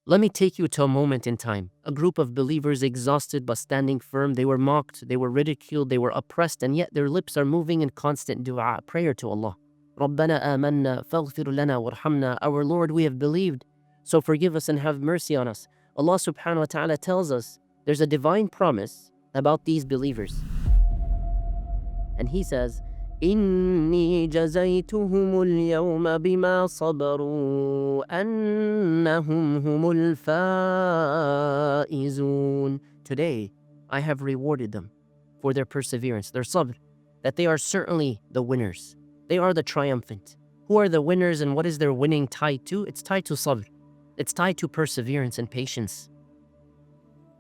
Let me take you to a moment in time. A group of believers exhausted but standing firm. They were mocked, they were ridiculed, they were oppressed, and yet their lips are moving in constant dua, prayer to Allah. رَبَّنَا آمَنَّا فَاغْفِرْ لَنَا وَارْحَمْنَا. Our Lord, we have believed, so forgive us and have mercy on us. Allah subhanahu wa ta'ala tells us there's a divine promise about these believers. And He says, إِنِّي جَزَيْتُهُمُ الْيَوْمَ بِمَا صَبَرُوا أَنَّهُمْ هُمُ الْفَائِزُونَ. Today, I have rewarded them for their perseverance, their sabr, that they are certainly the winners. They are the triumphant. Who are the winners and what is their winning tied to? It's tied to sabr. It's tied to perseverance and patience.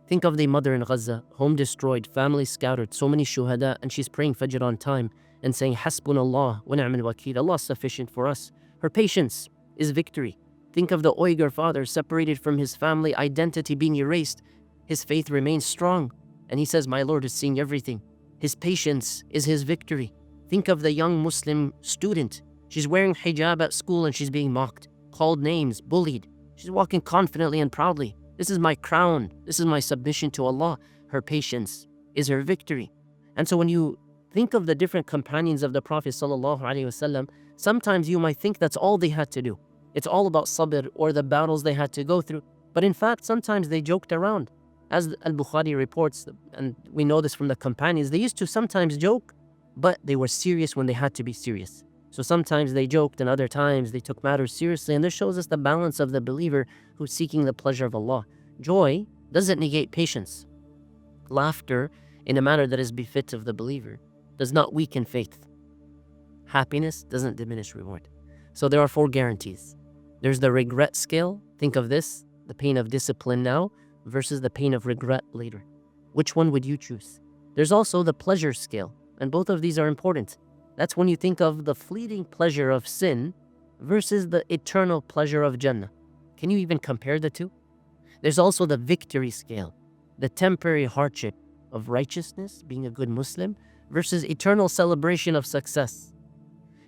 Think of the mother in Gaza, home destroyed, family scattered, so many shuhada, and she's praying Fajr on time and saying, Hasbunallah wa ni'mal wakeel, Allah is sufficient for us. Her patience is victory. Think of the Uyghur father separated from his family, identity being erased. His faith remains strong, and he says, my Lord is seeing everything. His patience is his victory. Think of the young Muslim student. She's wearing hijab at school and she's being mocked, called names, bullied. She's walking confidently and proudly. This is my crown. This is my submission to Allah. Her patience is her victory. And so when you think of the different companions of the Prophet ﷺ, sometimes you might think that's all they had to do. It's all about sabr or the battles they had to go through. But in fact, sometimes they joked around. As Al-Bukhari reports, and we know this from the companions, they used to sometimes joke, but they were serious when they had to be serious. So sometimes they joked and other times they took matters seriously, and this shows us the balance of the believer who's seeking the pleasure of Allah. Joy doesn't negate patience. Laughter, in a manner that is befit of the believer, does not weaken faith. Happiness doesn't diminish reward. So there are 4 guarantees. There's the regret scale. Think of this, the pain of discipline now versus the pain of regret later. Which one would you choose? There's also the pleasure scale, and both of these are important. That's when you think of the fleeting pleasure of sin versus the eternal pleasure of Jannah. Can you even compare the two? There's also the victory scale, the temporary hardship of righteousness, being a good Muslim, versus eternal celebration of success.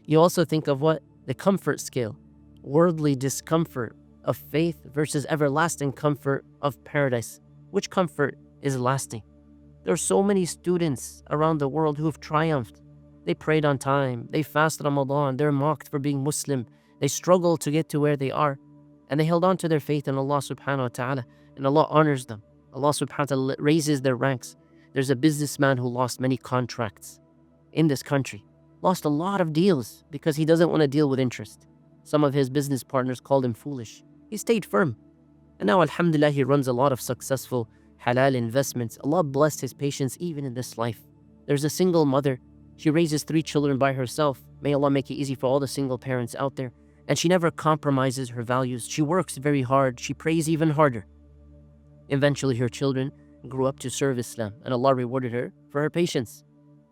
You also think of what? The comfort scale, worldly discomfort of faith versus everlasting comfort of paradise. Which comfort is lasting? There are so many students around the world who have triumphed. They prayed on time, they fasted Ramadan, they're mocked for being Muslim, they struggled to get to where they are, and they held on to their faith in Allah subhanahu wa ta'ala, and Allah honors them. Allah subhanahu wa ta'ala raises their ranks. There's a businessman who lost many contracts in this country, lost a lot of deals because he doesn't want to deal with interest. Some of his business partners called him foolish. He stayed firm, and now alhamdulillah he runs a lot of successful halal investments. Allah blessed his patience even in this life. There's a single mother. She raises 3 children by herself. May Allah make it easy for all the single parents out there. And she never compromises her values. She works very hard. She prays even harder. Eventually, her children grew up to serve Islam, and Allah rewarded her for her patience.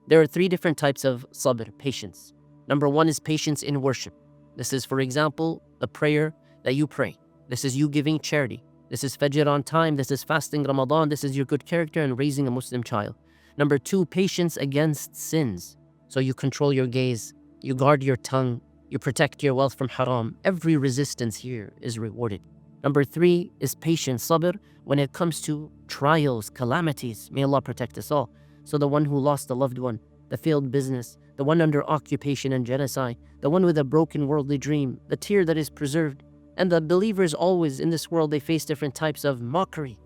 There are 3 different types of sabr, patience. Number 1 is patience in worship. This is, for example, the prayer that you pray. This is you giving charity. This is Fajr on time. This is fasting Ramadan. This is your good character and raising a Muslim child. Number 2, patience against sins. So you control your gaze, you guard your tongue, you protect your wealth from haram. Every resistance here is rewarded. Number 3 is patience, sabr, when it comes to trials, calamities. May Allah protect us all. So the one who lost a loved one, the failed business, the one under occupation and genocide, the one with a broken worldly dream, the tear that is preserved. And the believers always in this world, they face different types of mockery.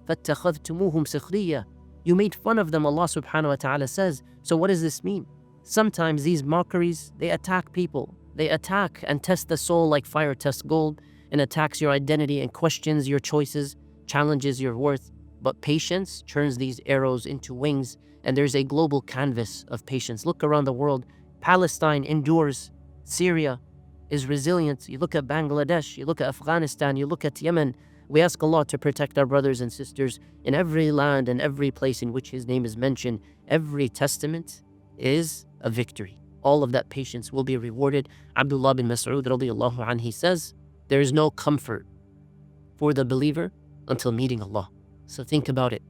فَاتَّخَذْتُمُوهُمْ سِخْرِيًّا. You made fun of them, Allah subhanahu wa ta'ala says. So what does this mean? Sometimes these mockeries, they attack people. They attack and test the soul like fire tests gold, and attacks your identity and questions your choices, challenges your worth. But patience turns these arrows into wings, and there's a global canvas of patience. Look around the world. Palestine endures. Syria is resilient. You look at Bangladesh, you look at Afghanistan, you look at Yemen. We ask Allah to protect our brothers and sisters in every land and every place in which His name is mentioned. Every testament is a victory. All of that patience will be rewarded. Abdullah bin Mas'ud radiyallahu anhu, he says, there is no comfort for the believer until meeting Allah. So think about it.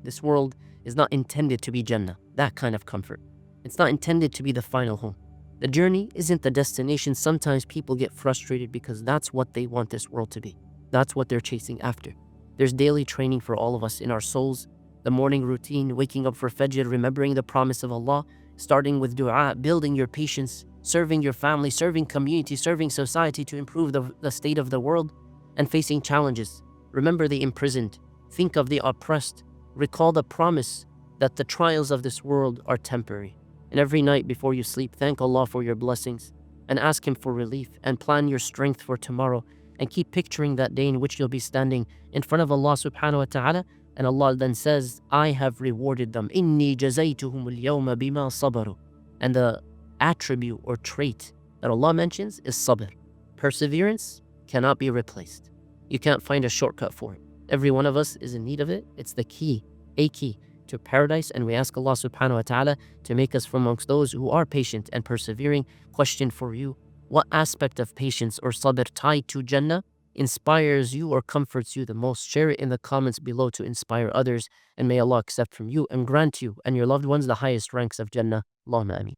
This world is not intended to be Jannah, that kind of comfort. It's not intended to be the final home. The journey isn't the destination. Sometimes people get frustrated because that's what they want this world to be. That's what they're chasing after. There's daily training for all of us in our souls, the morning routine, waking up for Fajr, remembering the promise of Allah, starting with dua, building your patience, serving your family, serving community, serving society to improve the state of the world, and facing challenges. Remember the imprisoned, think of the oppressed, recall the promise that the trials of this world are temporary. And every night before you sleep, thank Allah for your blessings and ask Him for relief and plan your strength for tomorrow, and keep picturing that day in which you'll be standing in front of Allah subhanahu wa ta'ala, and Allah then says, I have rewarded them. Inni jazaytuhum al-yawma bima sabaru. And the attribute or trait that Allah mentions is sabr. Perseverance cannot be replaced. You can't find a shortcut for it. Every one of us is in need of it. It's the key, a key to paradise, and we ask Allah subhanahu wa ta'ala to make us from amongst those who are patient and persevering. Question for you: what aspect of patience or sabr tied to Jannah inspires you or comforts you the most? Share it in the comments below to inspire others, and may Allah accept from you and grant you and your loved ones the highest ranks of Jannah. Allahumma ameen.